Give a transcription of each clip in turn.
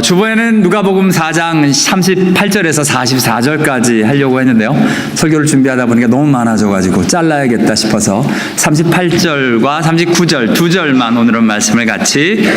주보에는 누가복음 4장 38절에서 44절까지 하려고 했는데요. 설교를 준비하다 보니까 너무 많아져가지고 잘라야겠다 싶어서 38절과 39절 두 절만 오늘은 말씀을 같이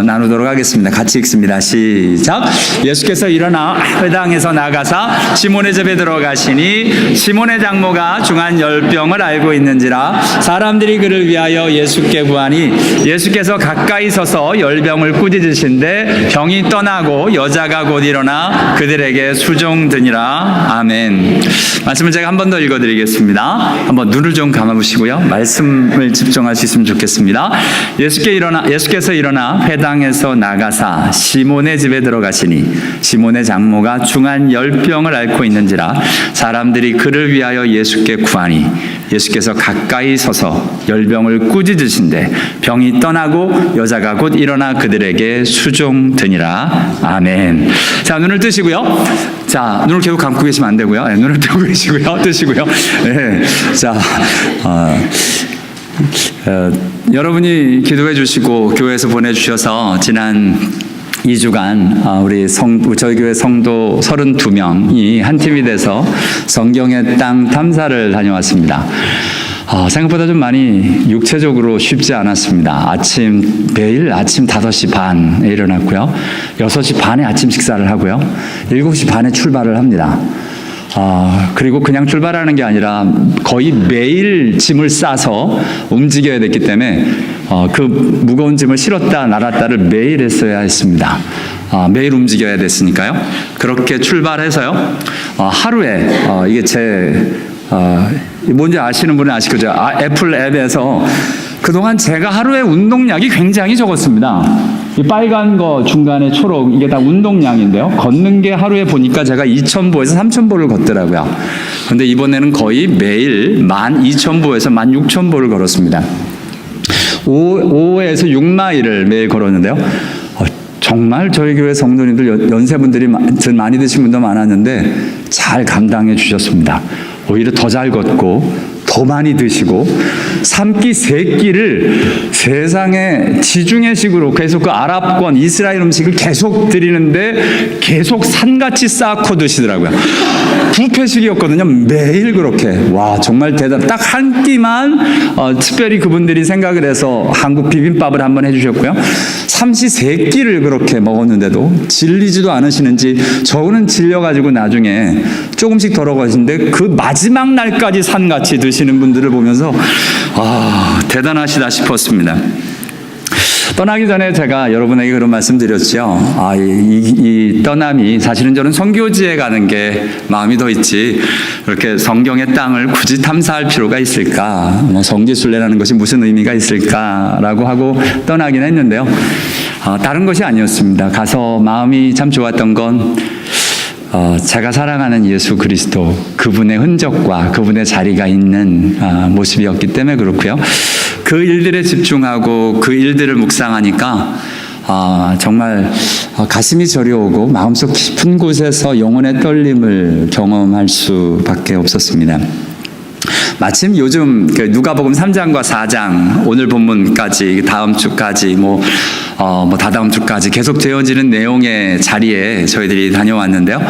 나누도록 하겠습니다. 같이 읽습니다. 시작. 예수께서 일어나 회당에서 나가사 시몬의 집에 들어가시니 시몬의 장모가 중한 10병을 앓고 있는지라 사람들이 그를 위하여 예수께 구하니 예수께서 가까이 서서 열병을 꾸짖으신데 병이 떠나고 여자가 곧 일어나 그들에게 수종드니라. 아멘. 말씀을 제가 한 번 더 읽어드리겠습니다. 한번 눈을 좀 감아보시고요. 말씀을 집중할 수 있으면 좋겠습니다. 예수께서 일어나 회당에서 나가사 시몬의 집에 들어가시니 시몬의 장모가 중한 10병을 앓고 있는지라 사람들이 그를 위하여 예수께 구하니 예수께서 가까이 서서 열병을 꾸짖으신데 병이 떠나고 여자가 곧 일어나 그들에게 수종드니라. 아멘. 자, 눈을 뜨시고요. 자, 눈을 계속 감고 계시면 안 되고요. 네, 눈을 뜨고 계시고요. 뜨시고요. 네. 자, 여러분이 기도해 주시고 교회에서 보내주셔서 지난 2주간 저희 교회 성도 32명이 한 팀이 돼서 성경의 땅 탐사를 다녀왔습니다. 생각보다 좀 많이 육체적으로 쉽지 않았습니다. 매일 아침 5시 반에 일어났고요. 6시 반에 아침 식사를 하고요. 7시 반에 출발을 합니다. 그리고 그냥 출발하는 게 아니라 거의 매일 짐을 싸서 움직여야 됐기 때문에 그 무거운 짐을 실었다 날았다를 매일 했어야 했습니다. 매일 움직여야 됐으니까요. 그렇게 출발해서요. 하루에 이게 뭔지 아시는 분은 아실 거죠. 애플 앱에서 그동안 제가 하루에 운동량이 굉장히 적었습니다. 이 빨간 거 중간에 초록 이게 다 운동량인데요. 걷는 게 하루에 보니까 제가 2,000보에서 3,000보를 걷더라고요. 그런데 이번에는 거의 매일 12,000보에서 16,000보를 걸었습니다. 5에서 6마일을 매일 걸었는데요. 정말 저희 교회 성도님들 연세분들이 많이 드신 분도 많았는데 잘 감당해 주셨습니다. 오히려 더 잘 걷고 더 많이 드시고 3끼 3끼를 세상의 지중해식으로 계속 그 아랍권 이스라엘 음식을 계속 드리는데 계속 산같이 쌓고 드시더라고요. 뷔페식이었거든요. 매일 그렇게. 와, 정말 대단. 딱 한 끼만 특별히 그분들이 생각을 해서 한국 비빔밥을 한번 해주셨고요. 삼시세끼를 그렇게 먹었는데도 질리지도 않으시는지 저는 질려가지고 나중에 조금씩 덜어가시는데 그 마지막 날까지 산같이 드시는 분들을 보면서 대단하시다 싶었습니다. 떠나기 전에 제가 여러분에게 그런 말씀 드렸죠. 이 떠남이 사실은 저는 선교지에 가는 게 마음이 더 있지 이렇게 성경의 땅을 굳이 탐사할 필요가 있을까? 성지순례라는 것이 무슨 의미가 있을까라고 하고 떠나긴 했는데요. 다른 것이 아니었습니다. 가서 마음이 참 좋았던 건 제가 사랑하는 예수 그리스도 그분의 흔적과 그분의 자리가 있는 모습이었기 때문에 그렇고요. 그 일들에 집중하고 그 일들을 묵상하니까 정말 가슴이 저려오고 마음속 깊은 곳에서 영혼의 떨림을 경험할 수밖에 없었습니다. 마침 요즘 누가복음 3장과 4장 오늘 본문까지 다음 주까지 다다음 주까지 계속 되어지는 내용의 자리에 저희들이 다녀왔는데요.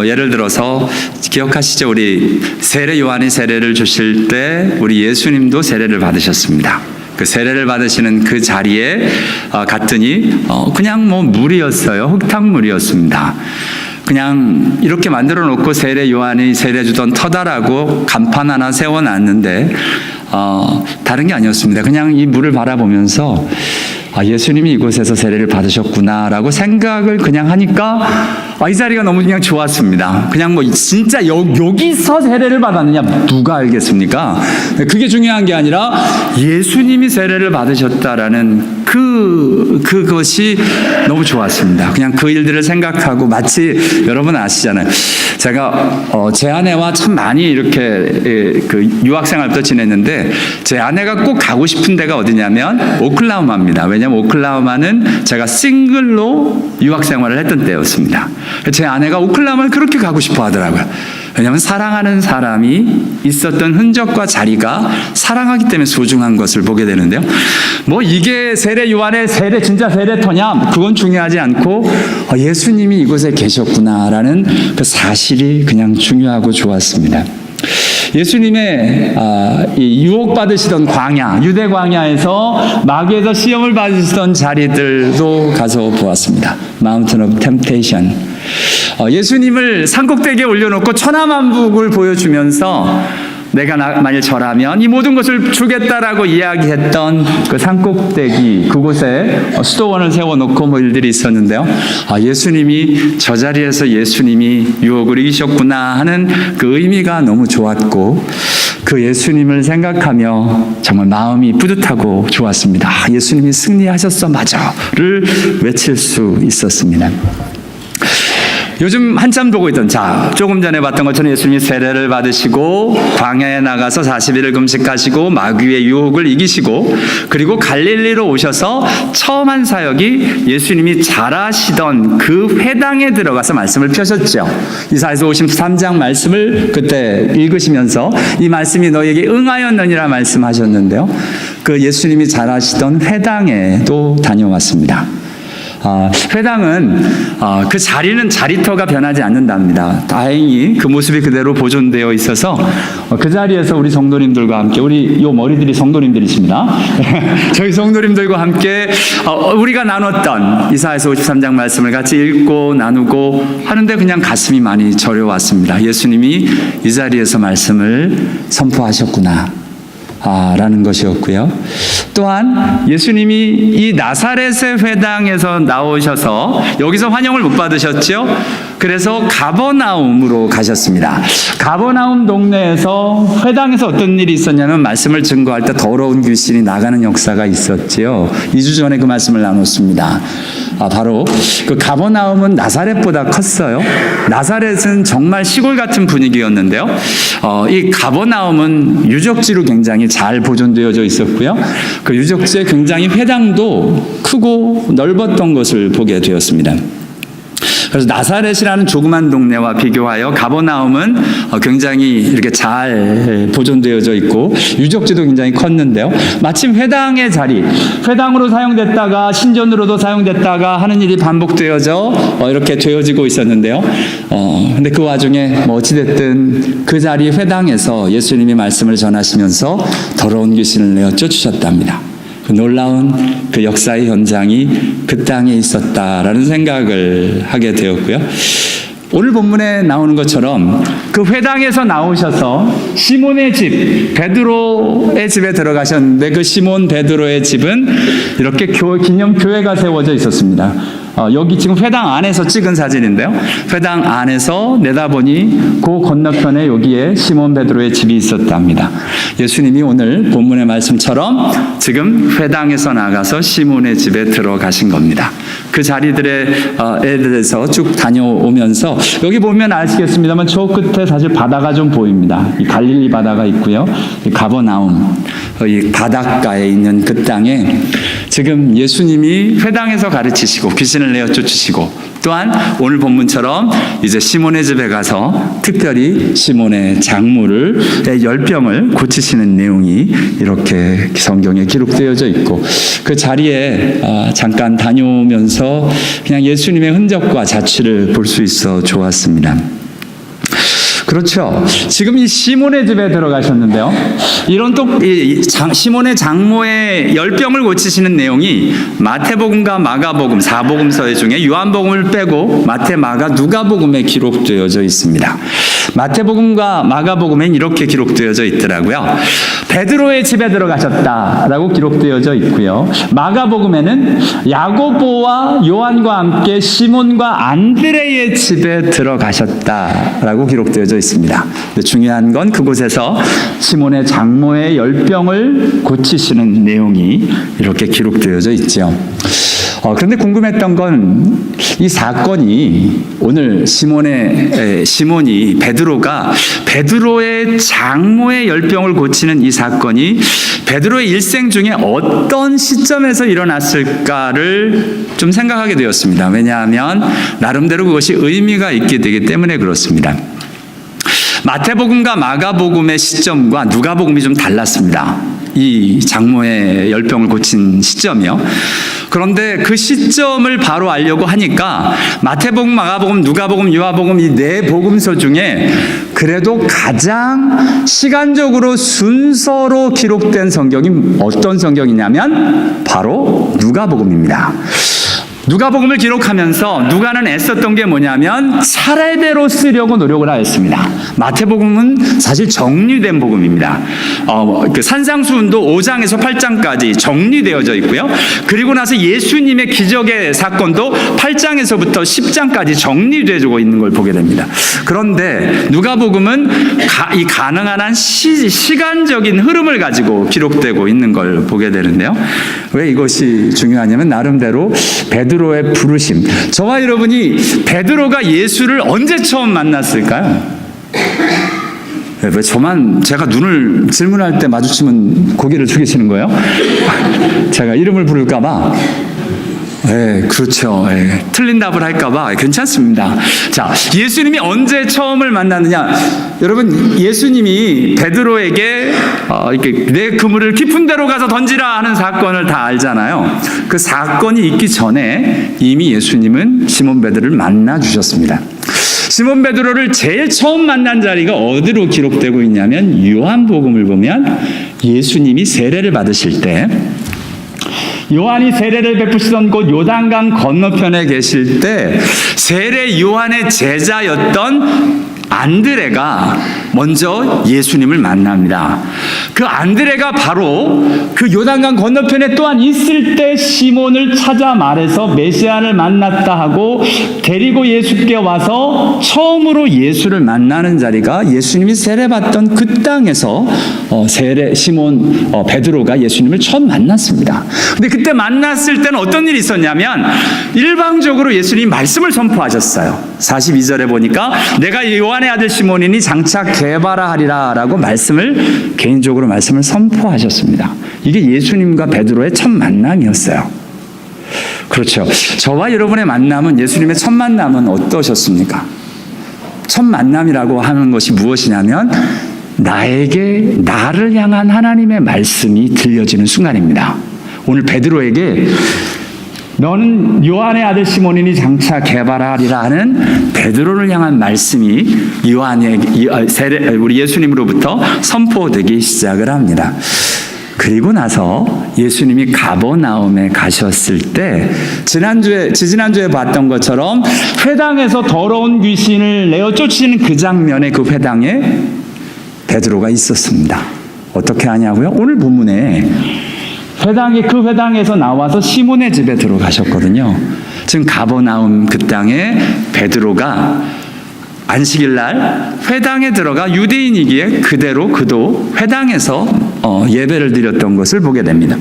예를 들어서 기억하시죠? 우리 세례 요한이 세례를 주실 때 우리 예수님도 세례를 받으셨습니다. 그 세례를 받으시는 그 자리에 갔더니 그냥 물이었어요. 흙탕물이었습니다. 그냥 이렇게 만들어 놓고 세례 요한이 세례 주던 터다라고 간판 하나 세워놨는데 다른 게 아니었습니다. 그냥 이 물을 바라보면서 예수님이 이곳에서 세례를 받으셨구나라고 생각을 그냥 하니까 이 자리가 너무 그냥 좋았습니다. 그냥 진짜 여기서 세례를 받았느냐 누가 알겠습니까? 그게 중요한 게 아니라 예수님이 세례를 받으셨다라는 그것이 너무 좋았습니다. 그냥 그 일들을 생각하고 마치 여러분 아시잖아요. 제가 제 아내와 참 많이 이렇게 유학생활도 지냈는데 제 아내가 꼭 가고 싶은 데가 어디냐면 오클라호마입니다. 왜냐하면 오클라호마는 제가 싱글로 유학생활을 했던 때였습니다. 제 아내가 오클라호마를 그렇게 가고 싶어 하더라고요. 왜냐하면 사랑하는 사람이 있었던 흔적과 자리가 사랑하기 때문에 소중한 것을 보게 되는데요. 뭐 이게 세례 요한의 진짜 세례터냐? 그건 중요하지 않고 예수님이 이곳에 계셨구나라는 그 사실이 그냥 중요하고 좋았습니다. 예수님의 이 유혹받으시던 광야, 유대 광야에서 마귀에서 시험을 받으시던 자리들도 가서 보았습니다. Mountain of Temptation. 예수님을 산꼭대기에 올려놓고 천하만국을 보여주면서 내가 만일 저라면 이 모든 것을 주겠다라고 이야기했던 그 산꼭대기 그곳에 수도원을 세워놓고 뭐 일들이 있었는데요. 예수님이 저 자리에서 예수님이 유혹을 이기셨구나 하는 그 의미가 너무 좋았고 그 예수님을 생각하며 정말 마음이 뿌듯하고 좋았습니다. 예수님이 승리하셨어 맞아를 외칠 수 있었습니다. 요즘 한참 보고 있던 조금 전에 봤던 것처럼 예수님이 세례를 받으시고 광야에 나가서 40일을 금식하시고 마귀의 유혹을 이기시고 그리고 갈릴리로 오셔서 처음 한 사역이 예수님이 잘하시던 그 회당에 들어가서 말씀을 펴셨죠. 이사야서 53장 말씀을 그때 읽으시면서 이 말씀이 너에게 응하였느니라 말씀하셨는데요. 그 예수님이 잘하시던 회당에도 다녀왔습니다. 회당은 그 자리는 자리터가 변하지 않는답니다. 다행히 그 모습이 그대로 보존되어 있어서 그 자리에서 우리 성도님들과 함께 우리 요 머리들이 성도님들이십니다. 저희 성도님들과 함께 우리가 나눴던 이사야서 53장 말씀을 같이 읽고 나누고 하는데 그냥 가슴이 많이 저려왔습니다. 예수님이 이 자리에서 말씀을 선포하셨구나 라는 것이었고요. 또한 예수님이 이 나사렛의 회당에서 나오셔서 여기서 환영을 못 받으셨죠. 그래서 가버나움으로 가셨습니다. 가버나움 동네에서 회당에서 어떤 일이 있었냐면 말씀을 증거할 때 더러운 귀신이 나가는 역사가 있었지요. 2주 전에 그 말씀을 나눴습니다. 바로 그 가버나움은 나사렛보다 컸어요. 나사렛은 정말 시골 같은 분위기였는데요. 이 가버나움은 유적지로 굉장히 잘 보존되어져 있었고요. 그 유적지에 굉장히 회당도 크고 넓었던 것을 보게 되었습니다. 그래서 나사렛이라는 조그만 동네와 비교하여 가버나움은 굉장히 이렇게 잘 보존되어져 있고 유적지도 굉장히 컸는데요. 마침 회당의 자리, 회당으로 사용됐다가 신전으로도 사용됐다가 하는 일이 반복되어져 이렇게 되어지고 있었는데요. 근데 그 와중에 뭐 어찌됐든 그 자리 회당에서 예수님이 말씀을 전하시면서 더러운 귀신을 내어 쫓으셨답니다. 그 놀라운 그 역사의 현장이 그 땅에 있었다라는 생각을 하게 되었고요. 오늘 본문에 나오는 것처럼 그 회당에서 나오셔서 시몬의 집, 베드로의 집에 들어가셨는데 그 시몬 베드로의 집은 이렇게 기념교회가 세워져 있었습니다. 여기 지금 회당 안에서 찍은 사진인데요. 회당 안에서 내다보니 그 건너편에 여기에 시몬 베드로의 집이 있었답니다. 예수님이 오늘 본문의 말씀처럼 지금 회당에서 나가서 시몬의 집에 들어가신 겁니다. 그 자리들에 대해서 쭉 다녀오면서 여기 보면 아시겠습니다만 저 끝에 사실 바다가 좀 보입니다. 이 갈릴리 바다가 있고요. 이 가버나움, 이 바닷가에 있는 그 땅에 지금 예수님이 회당에서 가르치시고 귀신을 내어 쫓으시고 또한 오늘 본문처럼 이제 시몬의 집에 가서 특별히 시몬의 장모의 열병을 고치시는 내용이 이렇게 성경에 기록되어져 있고 그 자리에 잠깐 다녀오면서 그냥 예수님의 흔적과 자취를 볼 수 있어 좋았습니다. 그렇죠. 지금 이 시몬의 집에 들어가셨는데요. 이런 또 시몬의 장모의 열병을 고치시는 내용이 마태복음과 마가복음 4복음서 중에 요한복음을 빼고 마태, 마가, 누가복음에 기록되어져 있습니다. 마태복음과 마가복음엔 이렇게 기록되어져 있더라고요. 베드로의 집에 들어가셨다라고 기록되어져 있고요. 마가복음에는 야고보와 요한과 함께 시몬과 안드레의 집에 들어가셨다라고 기록되어져 있습니다. 근데 중요한 건 그곳에서 시몬의 장모의 열병을 고치시는 내용이 이렇게 기록되어져 있죠. 그런데 궁금했던 건 이 사건이 오늘 시몬이 베드로가 베드로의 장모의 열병을 고치는 이 사건이 베드로의 일생 중에 어떤 시점에서 일어났을까를 좀 생각하게 되었습니다. 왜냐하면 나름대로 그것이 의미가 있게 되기 때문에 그렇습니다. 마태복음과 마가복음의 시점과 누가복음이 좀 달랐습니다. 이 장모의 열병을 고친 시점이요. 그런데 그 시점을 바로 알려고 하니까 마태복음, 마가복음, 누가복음, 요한복음 이 네 복음서 중에 그래도 가장 시간적으로 순서로 기록된 성경이 어떤 성경이냐면 바로 누가복음입니다. 누가복음을 기록하면서 누가는 애썼던 게 뭐냐면 차례대로 쓰려고 노력을 하였습니다. 마태복음은 사실 정리된 복음입니다. 그 산상수훈도 5장에서 8장까지 정리되어져 있고요. 그리고 나서 예수님의 기적의 사건도 8장에서부터 10장까지 정리되어지고 있는 걸 보게 됩니다. 그런데 누가복음은 이 가능한 한 시간적인 흐름을 가지고 기록되고 있는 걸 보게 되는데요. 왜 이것이 중요하냐면 나름대로 베드로의 부르심. 저와 여러분이 베드로가 예수를 언제 처음 만났을까요? 왜 저만 제가 눈을 질문할 때 마주치면 고개를 숙이시는 거예요? 제가 이름을 부를까 봐. 네, 그렇죠. 네, 틀린 답을 할까봐 괜찮습니다. 자, 예수님이 언제 처음을 만났느냐? 여러분, 예수님이 베드로에게 이렇게 내 그물을 깊은 데로 가서 던지라 하는 사건을 다 알잖아요. 그 사건이 있기 전에 이미 예수님은 시몬 베드로를 만나 주셨습니다. 시몬 베드로를 제일 처음 만난 자리가 어디로 기록되고 있냐면 요한복음을 보면 예수님이 세례를 받으실 때 요한이 세례를 베푸시던 곳 요단강 건너편에 계실 때 세례 요한의 제자였던 안드레가 먼저 예수님을 만납니다. 그 안드레가 바로 그 요단강 건너편에 또한 있을 때 시몬을 찾아 말해서 메시아를 만났다 하고 데리고 예수께 와서 처음으로 예수를 만나는 자리가 예수님이 세례받던 그 땅에서 시몬 베드로가 예수님을 처음 만났습니다. 근데 그때 만났을 때는 어떤 일이 있었냐면 일방적으로 예수님이 말씀을 선포하셨어요. 42절에 보니까 내가 요한의 아들 시몬이니 장차 게바라 하리라 라고 개인적으로 말씀을 선포하셨습니다. 이게 예수님과 베드로의 첫 만남이었어요. 그렇죠. 저와 여러분의 만남은, 예수님의 첫 만남은 어떠셨습니까? 첫 만남이라고 하는 것이 무엇이냐면 나를 향한 하나님의 말씀이 들려지는 순간입니다. 오늘 베드로에게 너는 요한의 아들 시몬이니 장차 게바라 하리라 하는 베드로를 향한 말씀이 우리 예수님으로부터 선포되기 시작을 합니다. 그리고 나서 예수님이 가버나움에 가셨을 때 지난주에 봤던 것처럼 회당에서 더러운 귀신을 내어 쫓으시는 그 장면에 그 회당에 베드로가 있었습니다. 어떻게 하냐고요? 오늘 본문에 그 회당에서 나와서 시몬의 집에 들어가셨거든요. 지금 가버나움 그 땅에 베드로가 안식일 날 회당에 들어가 유대인이기에 그대로 그도 회당에서 예배를 드렸던 것을 보게 됩니다.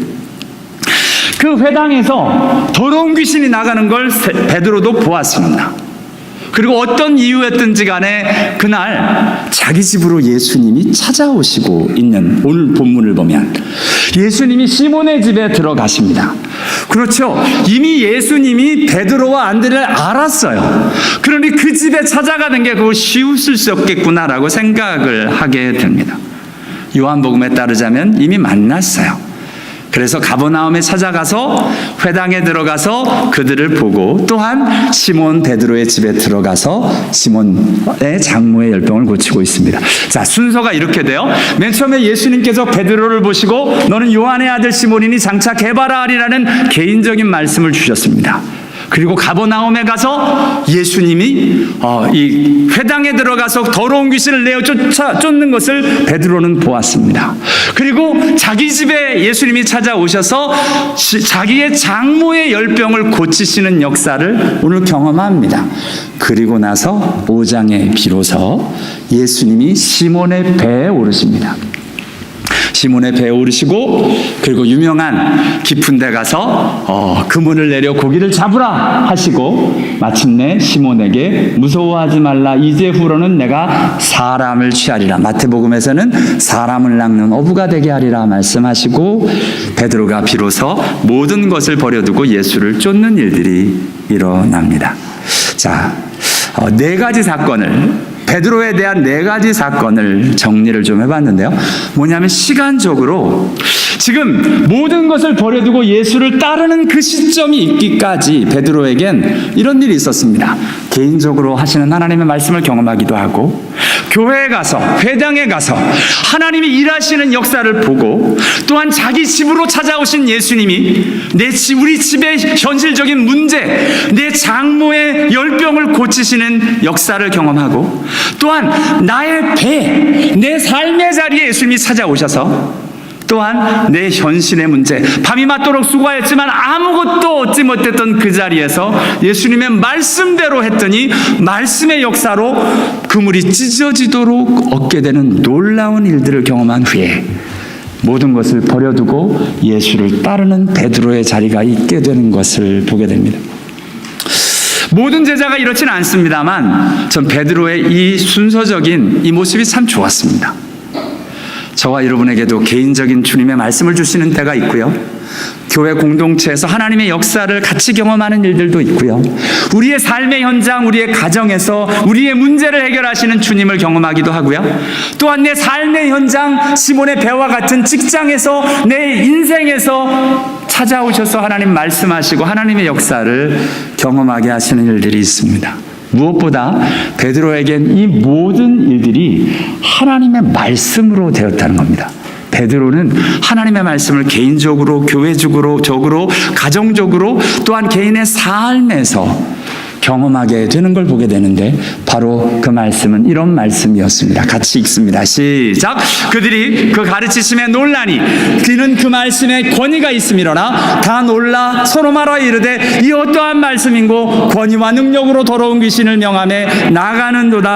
그 회당에서 더러운 귀신이 나가는 걸 베드로도 보았습니다. 그리고 어떤 이유였든지 간에 그날 자기 집으로 예수님이 찾아오시고 있는 오늘 본문을 보면 예수님이 시몬의 집에 들어가십니다. 그렇죠. 이미 예수님이 베드로와 안드레를 알았어요. 그러니 그 집에 찾아가는 게 그거 쉬웠을 수 없겠구나라고 생각을 하게 됩니다. 요한복음에 따르자면 이미 만났어요. 그래서 가버나움에 찾아가서 회당에 들어가서 그들을 보고 또한 시몬 베드로의 집에 들어가서 시몬의 장모의 열병을 고치고 있습니다. 자, 순서가 이렇게 돼요. 맨 처음에 예수님께서 베드로를 보시고 너는 요한의 아들 시몬이니 장차 게바라 하리라는 개인적인 말씀을 주셨습니다. 그리고 가버나움에 가서 예수님이 이 회당에 들어가서 더러운 귀신을 내어 쫓는 것을 베드로는 보았습니다. 그리고 자기 집에 예수님이 찾아오셔서 자기의 장모의 열병을 고치시는 역사를 오늘 경험합니다. 그리고 나서 5장에 비로소 예수님이 시몬의 배에 오르십니다. 시몬의 배에 오르시고 그리고 유명한 깊은 데 가서 그물을 내려 고기를 잡으라 하시고 마침내 시몬에게 무서워하지 말라 이제후로는 내가 사람을 취하리라. 마태복음에서는 사람을 낚는 어부가 되게 하리라 말씀하시고 베드로가 비로소 모든 것을 버려두고 예수를 쫓는 일들이 일어납니다. 자, 네 가지 사건을 베드로에 대한 4가지 사건을 정리를 좀 해봤는데요. 뭐냐면 시간적으로 지금 모든 것을 버려두고 예수를 따르는 그 시점이 있기까지 베드로에겐 이런 일이 있었습니다. 개인적으로 하시는 하나님의 말씀을 경험하기도 하고, 교회에 가서, 회당에 가서 하나님이 일하시는 역사를 보고, 또한 자기 집으로 찾아오신 예수님이 우리 집의 현실적인 문제, 내 장모의 열병을 고치시는 역사를 경험하고, 또한 나의 배, 내 삶의 자리에 예수님이 찾아오셔서 또한 내 현실의 문제, 밤이 맞도록 수고하였지만 아무것도 얻지 못했던 그 자리에서 예수님의 말씀대로 했더니 말씀의 역사로 그물이 찢어지도록 얻게 되는 놀라운 일들을 경험한 후에 모든 것을 버려두고 예수를 따르는 베드로의 자리가 있게 되는 것을 보게 됩니다. 모든 제자가 이렇지는 않습니다만 전 베드로의 이 순서적인 이 모습이 참 좋았습니다. 저와 여러분에게도 개인적인 주님의 말씀을 주시는 때가 있고요. 교회 공동체에서 하나님의 역사를 같이 경험하는 일들도 있고요. 우리의 삶의 현장, 우리의 가정에서 우리의 문제를 해결하시는 주님을 경험하기도 하고요. 또한 내 삶의 현장, 시몬의 배와 같은 직장에서, 내 인생에서 찾아오셔서 하나님 말씀하시고 하나님의 역사를 경험하게 하시는 일들이 있습니다. 무엇보다 베드로에겐 이 모든 일들이 하나님의 말씀으로 되었다는 겁니다. 베드로는 하나님의 말씀을 개인적으로, 교회적으로, 가정적으로, 또한 개인의 삶에서 경험하게 되는 걸 보게 되는데, 바로 그 말씀은 이런 말씀이었습니다. 같이 읽습니다. 시작. 그들이 그 가르치심에 놀라니 그는 그 말씀에 권위가 있음이로나 다 놀라 서로 말하여 이르되 이 어떠한 말씀인고 권위와 능력으로 더러운 귀신을 명하며 나가는도다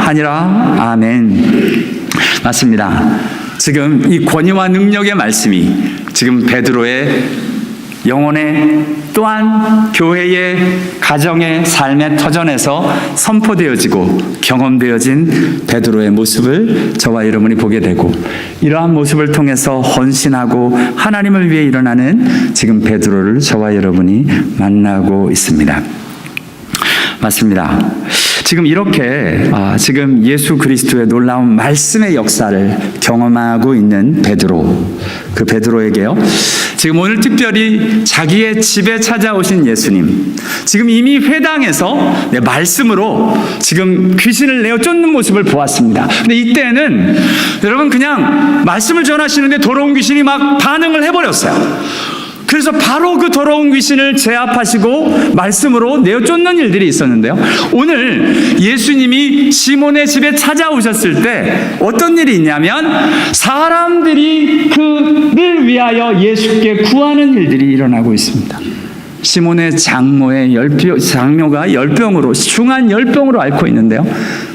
하니라. 아멘. 맞습니다. 지금 이 권위와 능력의 말씀이 지금 베드로의 영혼의, 또한 교회의, 가정의, 삶의 터전에서 선포되어지고 경험되어진 베드로의 모습을 저와 여러분이 보게 되고, 이러한 모습을 통해서 헌신하고 하나님을 위해 일어나는 지금 베드로를 저와 여러분이 만나고 있습니다. 맞습니다. 지금 이렇게 지금 예수 그리스도의 놀라운 말씀의 역사를 경험하고 있는 베드로, 그 베드로에게요, 지금 오늘 특별히 자기의 집에 찾아오신 예수님, 지금 이미 회당에서 말씀으로 지금 귀신을 내어 쫓는 모습을 보았습니다. 근데 이때는 여러분 그냥 말씀을 전하시는데 더러운 귀신이 막 반응을 해버렸어요. 그래서 바로 그 더러운 귀신을 제압하시고 말씀으로 내어 쫓는 일들이 있었는데요. 오늘 예수님이 시몬의 집에 찾아오셨을 때 어떤 일이 있냐면, 사람들이 그를 위하여 예수께 구하는 일들이 일어나고 있습니다. 시몬의 장모가 열병으로, 중한 열병으로 앓고 있는데요.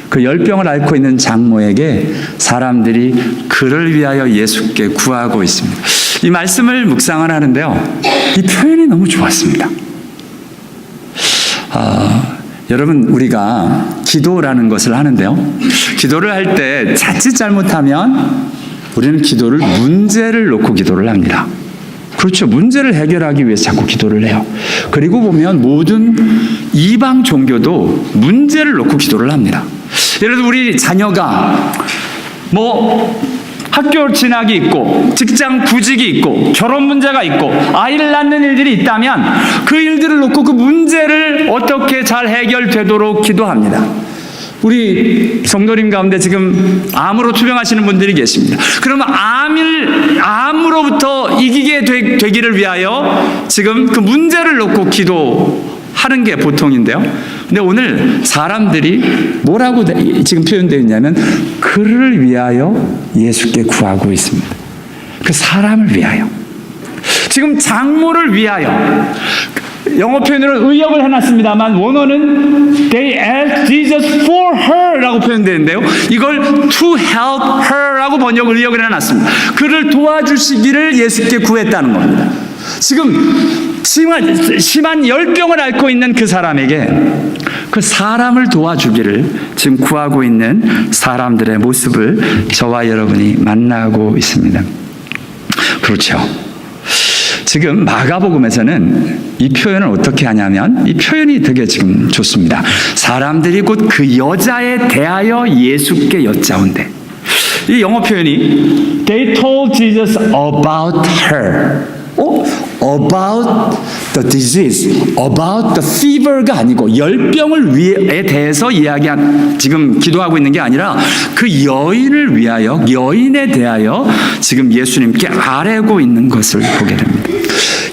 그 열병을 앓고 있는 장모에게 사람들이 그를 위하여 예수께 구하고 있습니다. 이 말씀을 묵상을 하는데요, 이 표현이 너무 좋았습니다. 여러분, 우리가 기도라는 것을 하는데요, 기도를 할 때 자칫 잘못하면 우리는 기도를 문제를 놓고 기도를 합니다. 그렇죠. 문제를 해결하기 위해서 자꾸 기도를 해요. 그리고 보면 모든 이방 종교도 문제를 놓고 기도를 합니다. 예를 들어 우리 자녀가 학교 진학이 있고, 직장 구직이 있고, 결혼 문제가 있고, 아이를 낳는 일들이 있다면 그 일들을 놓고 그 문제를 어떻게 잘 해결되도록 기도합니다. 우리 성도님 가운데 지금 암으로 투병하시는 분들이 계십니다. 그러면 암으로부터 이기게 되기를 위하여 지금 그 문제를 놓고 기도하는 게 보통인데요. 근데 오늘 사람들이 뭐라고 지금 표현되어 있냐면, 그를 위하여 예수께 구하고 있습니다. 그 사람을 위하여, 지금 장모를 위하여. 영어 표현으로 의역을 해놨습니다만 원어는 They asked Jesus for her 라고 표현되는데요, 이걸 to help her 라고 번역을 의역을 해놨습니다. 그를 도와주시기를 예수께 구했다는 겁니다. 지금 심한 열병을 앓고 있는 그 사람에게 그 사람을 도와주기를 지금 구하고 있는 사람들의 모습을 저와 여러분이 만나고 있습니다. 그렇죠. 지금 마가복음에서는 이 표현을 어떻게 하냐면 이 표현이 되게 지금 좋습니다. 사람들이 곧 그 여자에 대하여 예수께 여짜온대. 이 영어 표현이 They told Jesus about her. About the disease, about the fever가 아니고 열병에 대해서 지금 기도하고 있는 게 아니라 그 여인을 위하여, 여인에 대하여 지금 예수님께 아뢰고 있는 것을 보게 됩니다.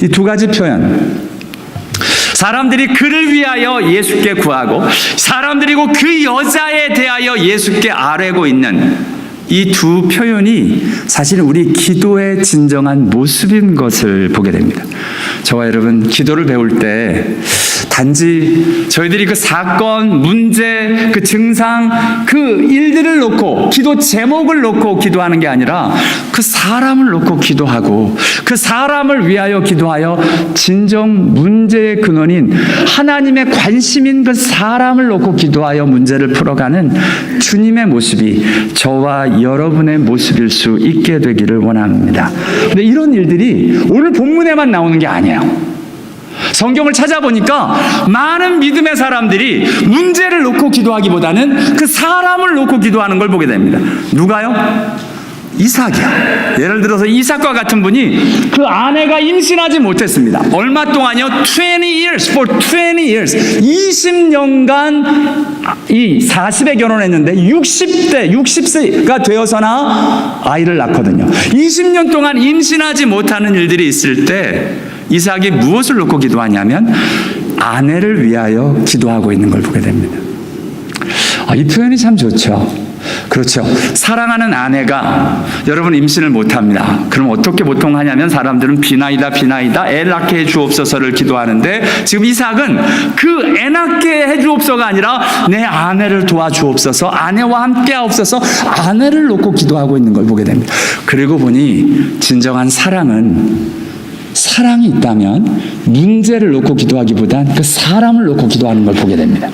이 두 가지 표현, 사람들이 그를 위하여 예수께 구하고 사람들이고 그 여자에 대하여 예수께 아뢰고 있는 이 두 표현이 사실 우리 기도의 진정한 모습인 것을 보게 됩니다. 저와 여러분, 기도를 배울 때 단지 저희들이 그 사건, 문제, 그 증상, 그 일들을 놓고 기도 제목을 놓고 기도하는 게 아니라 그 사람을 놓고 기도하고 그 사람을 위하여 기도하여 진정 문제의 근원인 하나님의 관심인 그 사람을 놓고 기도하여 문제를 풀어가는 주님의 모습이 저와 여러분의 모습일 수 있게 되기를 원합니다. 근데 이런 일들이 오늘 본문에만 나오는 게 아니에요. 성경을 찾아보니까 많은 믿음의 사람들이 문제를 놓고 기도하기보다는 그 사람을 놓고 기도하는 걸 보게 됩니다. 누가요? 이삭이야. 예를 들어서 이삭과 같은 분이 그 아내가 임신하지 못했습니다. 얼마 동안요? 20 years, for 20 years. 20년간 이 40에 결혼했는데 60세가 되어서나 아이를 낳거든요. 20년 동안 임신하지 못하는 일들이 있을 때 이삭이 무엇을 놓고 기도하냐면 아내를 위하여 기도하고 있는 걸 보게 됩니다. 이 표현이 참 좋죠. 그렇죠. 사랑하는 아내가 여러분 임신을 못합니다. 그럼 어떻게 보통 하냐면 사람들은 비나이다 애 낳게 해주옵소서를 기도하는데 지금 이삭은 그 애 낳게 해주옵소서가 아니라 내 아내를 도와주옵소서, 아내와 함께 하옵소서, 아내를 놓고 기도하고 있는 걸 보게 됩니다. 그리고 보니 진정한 사랑이 있다면 문제를 놓고 기도하기보단 그 사람을 놓고 기도하는 걸 보게 됩니다.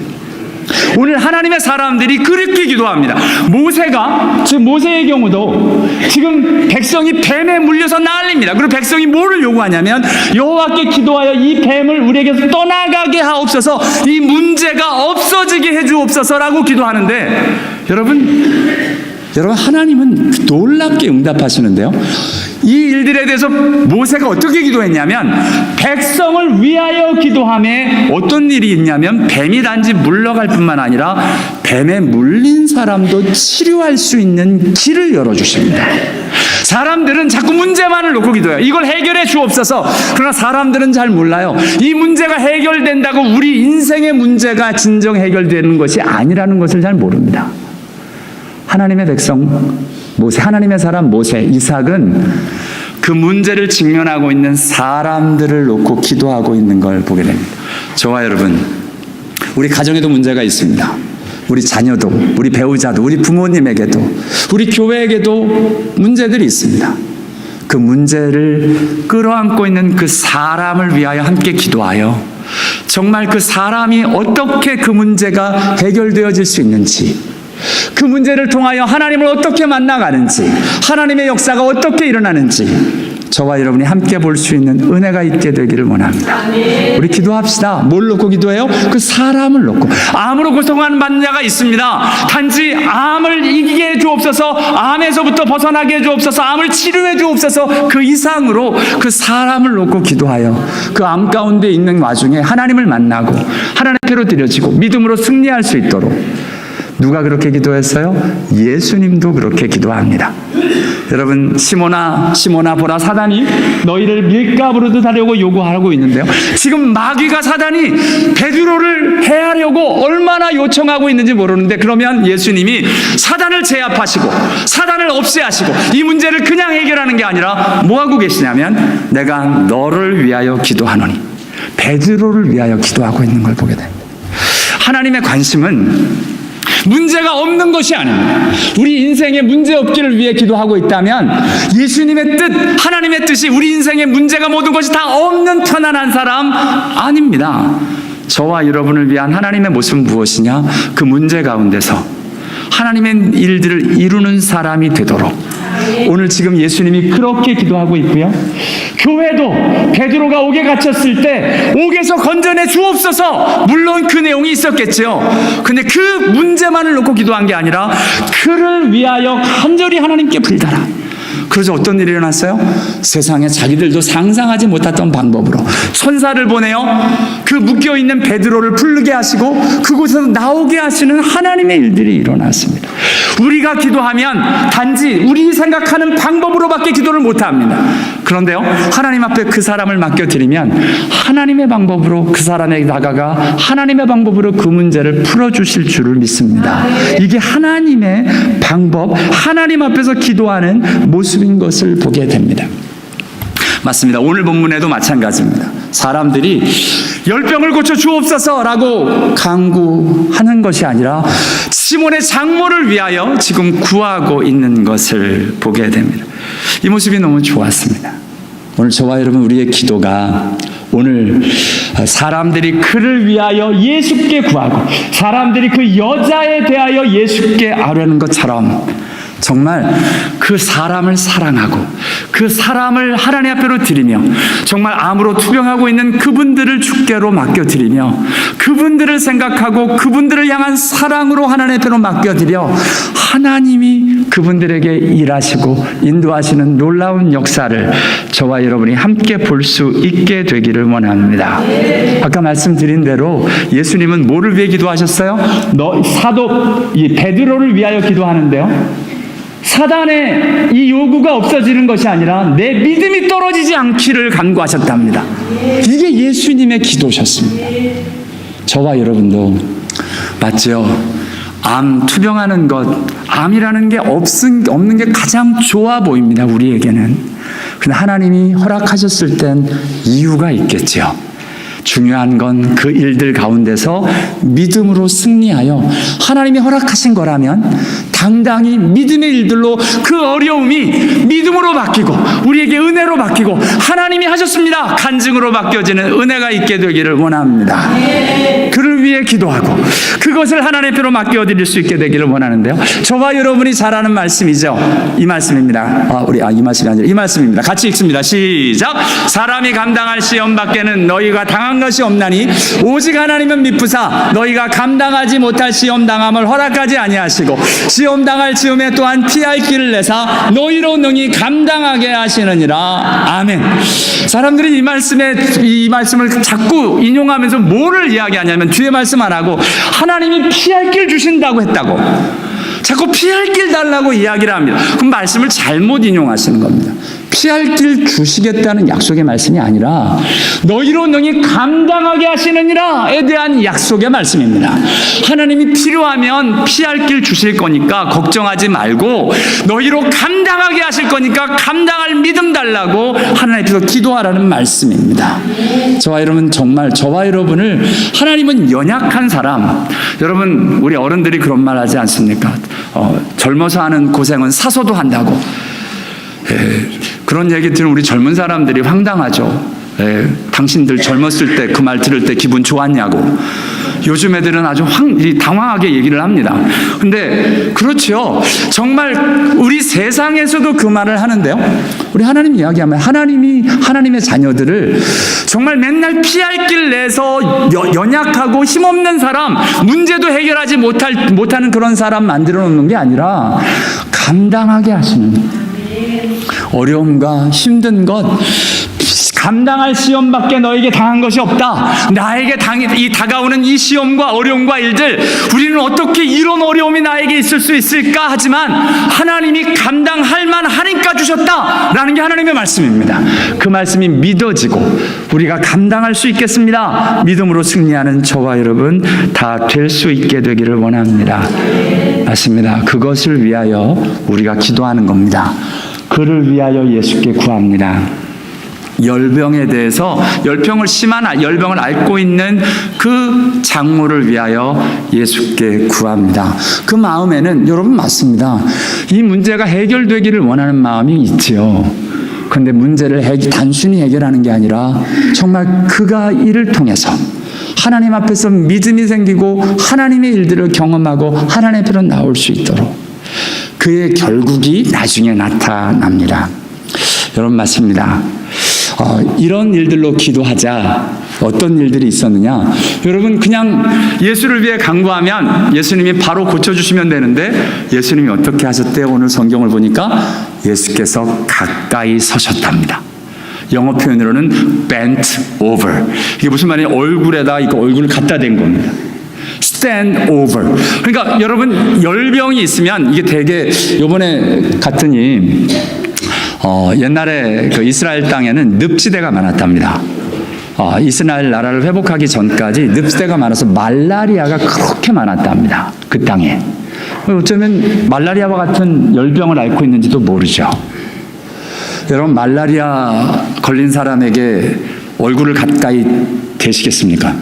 오늘 하나님의 사람들이 그렇게 기도합니다. 모세의 경우도 지금 백성이 뱀에 물려서 난립니다. 그리고 백성이 뭐를 요구하냐면 여호와께 기도하여 이 뱀을 우리에게서 떠나가게 하옵소서, 이 문제가 없어지게 해주옵소서라고 기도하는데 여러분 하나님은 놀랍게 응답하시는데요. 이 일들에 대해서 모세가 어떻게 기도했냐면 백성을 위하여 기도함에 어떤 일이 있냐면 뱀이 단지 물러갈 뿐만 아니라 뱀에 물린 사람도 치료할 수 있는 길을 열어주십니다. 사람들은 자꾸 문제만을 놓고 기도해요. 이걸 해결해 주옵소서. 그러나 사람들은 잘 몰라요. 이 문제가 해결된다고 우리 인생의 문제가 진정 해결되는 것이 아니라는 것을 잘 모릅니다. 하나님의 백성 모세, 하나님의 사람 모세, 이삭은 그 문제를 직면하고 있는 사람들을 놓고 기도하고 있는 걸 보게 됩니다. 저와 여러분, 우리 가정에도 문제가 있습니다. 우리 자녀도, 우리 배우자도, 우리 부모님에게도, 우리 교회에게도 문제들이 있습니다. 그 문제를 끌어안고 있는 그 사람을 위하여 함께 기도하여 정말 그 사람이 어떻게 그 문제가 해결되어질 수 있는지, 그 문제를 통하여 하나님을 어떻게 만나가는지, 하나님의 역사가 어떻게 일어나는지 저와 여러분이 함께 볼 수 있는 은혜가 있게 되기를 원합니다. 우리 기도합시다. 뭘 놓고 기도해요? 그 사람을 놓고. 암으로 고통하는 환자가 있습니다. 단지 암을 이기게 해주옵소서, 암에서부터 벗어나게 해주옵소서, 암을 치료해 주옵소서, 그 이상으로 그 사람을 놓고 기도하여 그 암 가운데 있는 와중에 하나님을 만나고 하나님께로 드려지고 믿음으로 승리할 수 있도록. 누가 그렇게 기도했어요? 예수님도 그렇게 기도합니다. 여러분, 시몬아 보라, 사단이 너희를 밀가부르듯 하려고 요구하고 있는데요. 지금 마귀가 사단이 베드로를 해하려고 얼마나 요청하고 있는지 모르는데, 그러면 예수님이 사단을 제압하시고 사단을 없애하시고 이 문제를 그냥 해결하는 게 아니라 뭐 하고 계시냐면 내가 너를 위하여 기도하노니, 베드로를 위하여 기도하고 있는 걸 보게 됩니다. 하나님의 관심은 문제가 없는 것이 아닙니다. 우리 인생에 문제 없기를 위해 기도하고 있다면 예수님의 뜻, 하나님의 뜻이 우리 인생에 문제가 모든 것이 다 없는 편안한 사람 아닙니다. 저와 여러분을 위한 하나님의 모습은 무엇이냐? 그 문제 가운데서 하나님의 일들을 이루는 사람이 되도록, 오늘 지금 예수님이 그렇게 기도하고 있고요. 교회도 베드로가 옥에 갇혔을 때 옥에서 건져내 주옵소서, 물론 그 내용이 있었겠죠. 근데 그 문제만을 놓고 기도한 게 아니라 그를 위하여 간절히 하나님께 불다라. 그래서 어떤 일이 일어났어요? 세상에 자기들도 상상하지 못했던 방법으로 천사를 보내어 그 묶여있는 베드로를 풀게 하시고 그곳에서 나오게 하시는 하나님의 일들이 일어났습니다. 우리가 기도하면 단지 우리 생각하는 방법으로밖에 기도를 못합니다. 그런데요, 하나님 앞에 그 사람을 맡겨드리면 하나님의 방법으로 그 사람에게 다가가 하나님의 방법으로 그 문제를 풀어주실 줄을 믿습니다. 이게 하나님의 방법, 하나님 앞에서 기도하는 모습인 것을 보게 됩니다. 맞습니다. 오늘 본문에도 마찬가지입니다. 사람들이 열병을 고쳐 주옵소서라고 간구하는 것이 아니라 시몬의 장모를 위하여 지금 구하고 있는 것을 보게 됩니다. 이 모습이 너무 좋았습니다. 오늘 저와 여러분, 우리의 기도가 오늘 사람들이 그를 위하여 예수께 구하고 사람들이 그 여자에 대하여 예수께 아뢰는 것처럼 정말 그 사람을 사랑하고 그 사람을 하나님 앞으로 드리며 정말 암으로 투병하고 있는 그분들을 주께로 맡겨드리며 그분들을 생각하고 그분들을 향한 사랑으로 하나님 앞으로 맡겨드려 하나님이 그분들에게 일하시고 인도하시는 놀라운 역사를 저와 여러분이 함께 볼 수 있게 되기를 원합니다. 아까 말씀드린 대로 예수님은 뭐를 위해 기도하셨어요? 사도 베드로를 위하여 기도하는데요, 사단의 이 요구가 없어지는 것이 아니라 내 믿음이 떨어지지 않기를 간구하셨답니다. 이게 예수님의 기도셨습니다. 저와 여러분도 맞죠? 암 투병하는 것, 암이라는 게 없는 게 가장 좋아 보입니다, 우리에게는. 근데 하나님이 허락하셨을 땐 이유가 있겠죠. 중요한 건 그 일들 가운데서 믿음으로 승리하여 하나님이 허락하신 거라면 당당히 믿음의 일들로 그 어려움이 믿음으로 바뀌고 우리에게 은혜로 바뀌고 하나님이 하셨습니다, 간증으로 바뀌어지는 은혜가 있게 되기를 원합니다. 그를 위해 기도하고 그것을 하나님 앞으로 맡겨드릴 수 있게 되기를 원하는데요, 저와 여러분이 잘 아는 말씀이죠. 이 말씀입니다. 이 말씀이 아니라 이 말씀입니다. 같이 읽습니다. 시작. 사람이 감당할 시험 밖에는 너희가 당한 것이 없나니 오직 하나님은 미쁘사 너희가 감당하지 못할 시험 당함을 허락하지 아니하시고 시험 당할 즈음에 또한 피할 길을 내사 너희로 능히 감당하게 하시느니라. 아멘. 사람들이 이 말씀을 자꾸 인용하면서 뭐를 이야기하냐면 뒤에 말씀 안 하고 하나님이 피할 길 주신다고 했다고 자꾸 피할 길 달라고 이야기를 합니다. 그럼 말씀을 잘못 인용하시는 겁니다. 피할 길 주시겠다는 약속의 말씀이 아니라 너희로 능히 감당하게 하시느니라에 대한 약속의 말씀입니다. 하나님이 필요하면 피할 길 주실 거니까 걱정하지 말고 너희로 감당하게 하실 거니까 감당할 믿음 달라고 하나님 앞에서 기도하라는 말씀입니다. 저와 여러분, 정말 저와 여러분을 하나님은 연약한 사람, 여러분 우리 어른들이 그런 말 하지 않습니까? 젊어서 하는 고생은 사서도 한다고. 그런 얘기 들은 우리 젊은 사람들이 황당하죠. 당신들 젊었을 때 그 말 들을 때 기분 좋았냐고. 요즘 애들은 아주 당황하게 얘기를 합니다. 근데 그렇죠. 정말 우리 세상에서도 그 말을 하는데요, 우리 하나님 이야기하면 하나님의 자녀들을 정말 맨날 피할 길 내서 연약하고 힘없는 사람, 문제도 해결하지 못하는 그런 사람 만들어 놓는 게 아니라 감당하게 하시는, 어려움과 힘든 것, 감당할 시험밖에 너에게 당한 것이 없다. 나에게 다가오는 이 시험과 어려움과 일들, 우리는 어떻게 이런 어려움이 나에게 있을 수 있을까 하지만 하나님이 감당할 만하니까 주셨다라는 게 하나님의 말씀입니다. 그 말씀이 믿어지고 우리가 감당할 수 있겠습니다. 믿음으로 승리하는 저와 여러분 다 될 수 있게 되기를 원합니다. 맞습니다. 그것을 위하여 우리가 기도하는 겁니다. 그를 위하여 예수께 구합니다. 열병에 대해서 심한 열병을 앓고 있는 그 장모를 위하여 예수께 구합니다. 그 마음에는 여러분 맞습니다. 이 문제가 해결되기를 원하는 마음이 있지요. 그런데 문제를 단순히 해결하는 게 아니라 정말 그가 이를 통해서 하나님 앞에서 믿음이 생기고 하나님의 일들을 경험하고 하나님 앞으로 나올 수 있도록 그의 결국이 나중에 나타납니다. 여러분 맞습니다. 이런 일들로 기도하자. 어떤 일들이 있었느냐? 여러분 그냥 예수를 위해 간구하면 예수님이 바로 고쳐주시면 되는데 예수님이 어떻게 하셨대요? 오늘 성경을 보니까 예수께서 가까이 서셨답니다. 영어 표현으로는 bent over. 이게 무슨 말이에요? 얼굴에다 이거 얼굴을 갖다 댄 겁니다. stand over. 그러니까 여러분 열병이 있으면 이게 되게 요번에 갔더니 옛날에 그 이스라엘 땅에는 늪지대가 많았답니다. 이스라엘 나라를 회복하기 전까지 늪지대가 많아서 말라리아가 그렇게 많았답니다. 그 땅에. 어쩌면 말라리아와 같은 열병을 앓고 있는지도 모르죠. 여러분 말라리아 걸린 사람에게 얼굴을 가까이 대시겠습니까?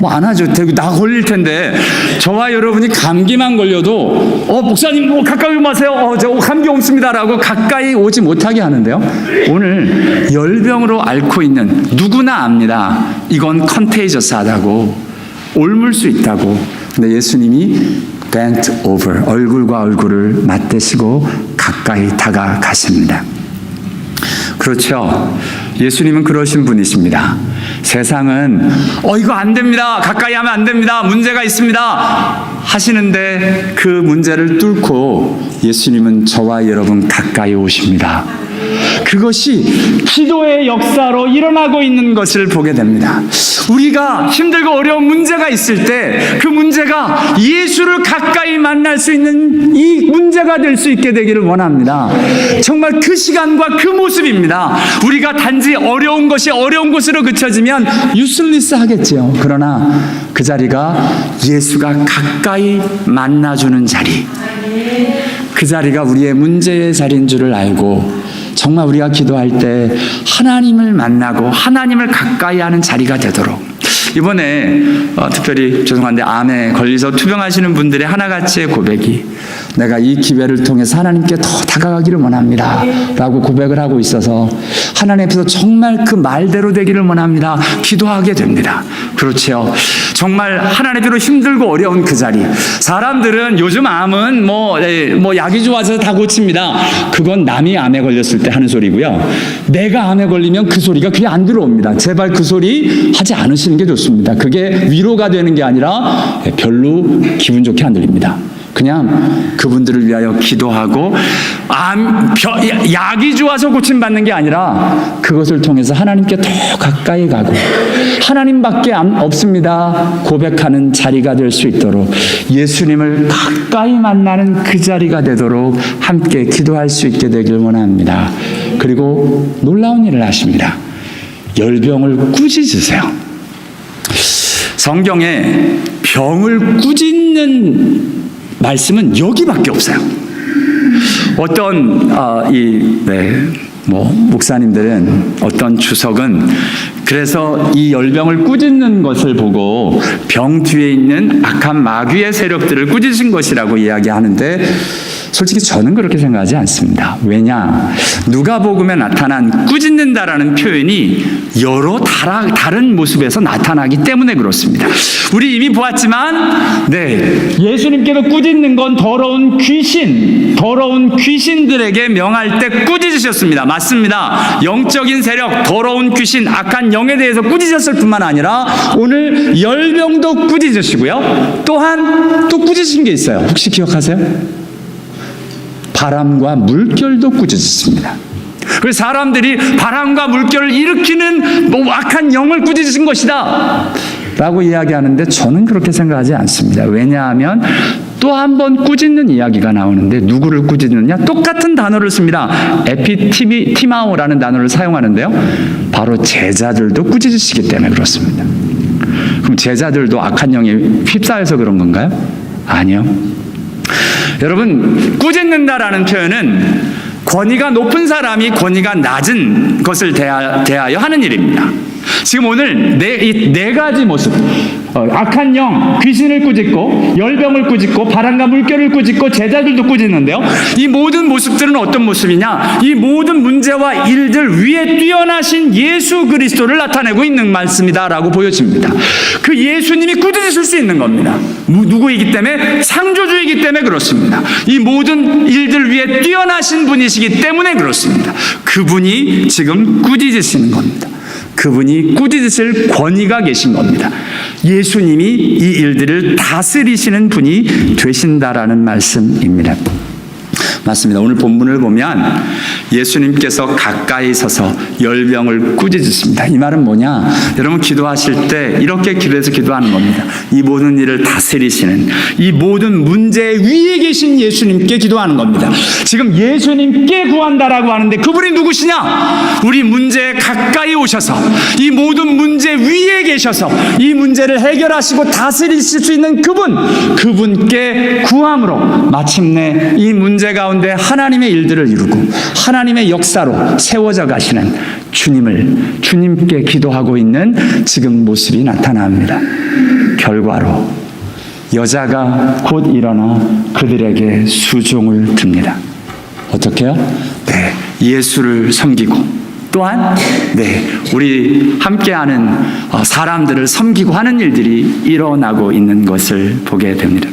안 하죠. 나 걸릴 텐데 저와 여러분이 감기만 걸려도 목사님 가까이 마세요. 저 감기 옮습니다라고 가까이 오지 못하게 하는데요. 오늘 열병으로 앓고 있는 누구나 압니다. 이건 컨테이저스하다고 옮을 수 있다고. 근데 예수님이 bent over 얼굴과 얼굴을 맞대시고 가까이 다가가십니다. 그렇죠. 예수님은 그러신 분이십니다. 세상은 이거 안 됩니다. 가까이 하면 안 됩니다. 문제가 있습니다. 하시는데 그 문제를 뚫고 예수님은 저와 여러분 가까이 오십니다. 그것이 기도의 역사로 일어나고 있는 것을 보게 됩니다. 우리가 힘들고 어려운 문제가 있을 때 그 문제가 예수를 가까이 만날 수 있는 이 문제가 될 수 있게 되기를 원합니다. 정말 그 시간과 그 모습입니다. 우리가 단지 어려운 것이 어려운 곳으로 그쳐지면 유슬리스 하겠지요. 그러나 그 자리가 예수가 가까이 만나주는 자리, 그 자리가 우리의 문제의 자리인 줄을 알고 정말 우리가 기도할 때 하나님을 만나고 하나님을 가까이 하는 자리가 되도록 이번에 특별히 죄송한데 암에 걸려서 투병하시는 분들의 하나같이의 고백이 내가 이 기회를 통해서 하나님께 더 다가가기를 원합니다 라고 고백을 하고 있어서 하나님 앞에서 정말 그 말대로 되기를 원합니다 기도하게 됩니다. 그렇죠. 정말 하나님 앞으로 힘들고 어려운 그 자리. 사람들은 요즘 암은 약이 좋아서 다 고칩니다. 그건 남이 암에 걸렸을 때 하는 소리고요. 내가 암에 걸리면 그 소리가 귀에 안 들어옵니다. 제발 그 소리 하지 않으시는 게 좋습니다. 그게 위로가 되는 게 아니라 별로 기분 좋게 안 들립니다. 그냥 그분들을 위하여 기도하고 약이 좋아서 고침받는 게 아니라 그것을 통해서 하나님께 더 가까이 가고 하나님밖에 없습니다 고백하는 자리가 될 수 있도록 예수님을 가까이 만나는 그 자리가 되도록 함께 기도할 수 있게 되길 원합니다. 그리고 놀라운 일을 하십니다. 열병을 꾸짖으세요. 성경에 병을 꾸짖는 말씀은 여기밖에 없어요. 어떤 목사님들은 어떤 주석은 그래서 이 열병을 꾸짖는 것을 보고 병 뒤에 있는 악한 마귀의 세력들을 꾸짖은 것이라고 이야기하는데 솔직히 저는 그렇게 생각하지 않습니다. 왜냐? 누가복음에 나타난 꾸짖는다라는 표현이 여러 다른 모습에서 나타나기 때문에 그렇습니다. 우리 이미 보았지만 예수님께서 꾸짖는 건 더러운 귀신들에게 명할 때 꾸짖으셨습니다. 맞습니다. 영적인 세력, 더러운 귀신, 악한 영에 대해서 꾸짖으셨을 뿐만 아니라 오늘 열병도 꾸짖으시고요. 또한 또 꾸짖으신 게 있어요. 혹시 기억하세요? 바람과 물결도 꾸짖었습니다. 그래서 사람들이 바람과 물결을 일으키는 악한 영을 꾸짖으신 것이다 라고 이야기하는데 저는 그렇게 생각하지 않습니다. 왜냐하면 또 한 번 꾸짖는 이야기가 나오는데 누구를 꾸짖느냐? 똑같은 단어를 씁니다. 에피티마오라는 단어를 사용하는데요. 바로 제자들도 꾸짖으시기 때문에 그렇습니다. 그럼 제자들도 악한 영에 휩싸여서 그런 건가요? 아니요. 여러분, 꾸짖는다라는 표현은 권위가 높은 사람이 권위가 낮은 것을 대하여 하는 일입니다. 지금 오늘 이 네 가지 모습, 악한 영, 귀신을 꾸짖고 열병을 꾸짖고 바람과 물결을 꾸짖고 제자들도 꾸짖는데요. 이 모든 모습들은 어떤 모습이냐? 이 모든 문제와 일들 위에 뛰어나신 예수 그리스도를 나타내고 있는 말씀이다라고 보여집니다. 그 예수님이 꾸짖으실 수 있는 겁니다. 누구이기 때문에? 창조주이기 때문에 그렇습니다. 이 모든 일들 위에 뛰어나신 분이시기 때문에 그렇습니다. 그분이 지금 꾸짖으시는 겁니다. 그분이 꾸짖으실 권위가 계신 겁니다. 예수님이 이 일들을 다스리시는 분이 되신다라는 말씀입니다. 맞습니다. 오늘 본문을 보면 예수님께서 가까이 서서 열병을 꾸짖으십니다. 이 말은 뭐냐? 여러분 기도하실 때 이렇게 기도해서 기도하는 겁니다. 이 모든 일을 다스리시는, 이 모든 문제 위에 계신 예수님께 기도하는 겁니다. 지금 예수님께 구한다라고 하는데 그분이 누구시냐? 우리 문제에 가까이 오셔서 이 모든 문제 위에 계셔서 이 문제를 해결하시고 다스리실 수 있는 그분께 구함으로 마침내 이 문제 가운데 하나님의 일들을 이루고 하나님의 역사로 세워져 가시는 주님께 기도하고 있는 지금 모습이 나타납니다. 결과로 여자가 곧 일어나 그들에게 수종을 듭니다. 어떻게요? 네, 예수를 섬기고 또한 우리 함께하는 사람들을 섬기고 하는 일들이 일어나고 있는 것을 보게 됩니다.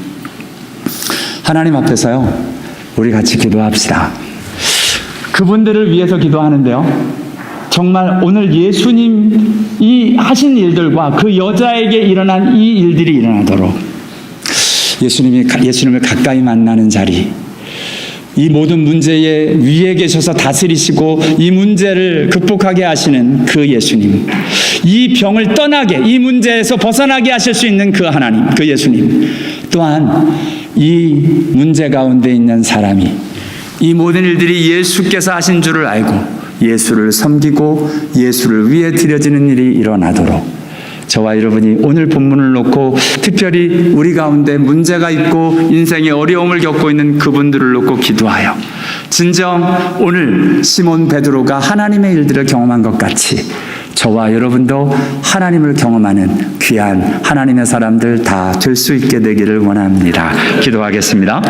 하나님 앞에서요, 우리 같이 기도합시다. 그분들을 위해서 기도하는데요, 정말 오늘 예수님이 하신 일들과 그 여자에게 일어난 이 일들이 일어나도록 예수님을 가까이 만나는 자리, 이 모든 문제에 위에 계셔서 다스리시고 이 문제를 극복하게 하시는 그 예수님, 이 병을 떠나게, 이 문제에서 벗어나게 하실 수 있는 그 하나님, 그 예수님, 또한 이 문제 가운데 있는 사람이 이 모든 일들이 예수께서 하신 줄을 알고 예수를 섬기고 예수를 위해 드려지는 일이 일어나도록 저와 여러분이 오늘 본문을 놓고 특별히 우리 가운데 문제가 있고 인생의 어려움을 겪고 있는 그분들을 놓고 기도하여 진정 오늘 시몬 베드로가 하나님의 일들을 경험한 것 같이 저와 여러분도 하나님을 경험하는 귀한 하나님의 사람들 다 될 수 있게 되기를 원합니다. 기도하겠습니다.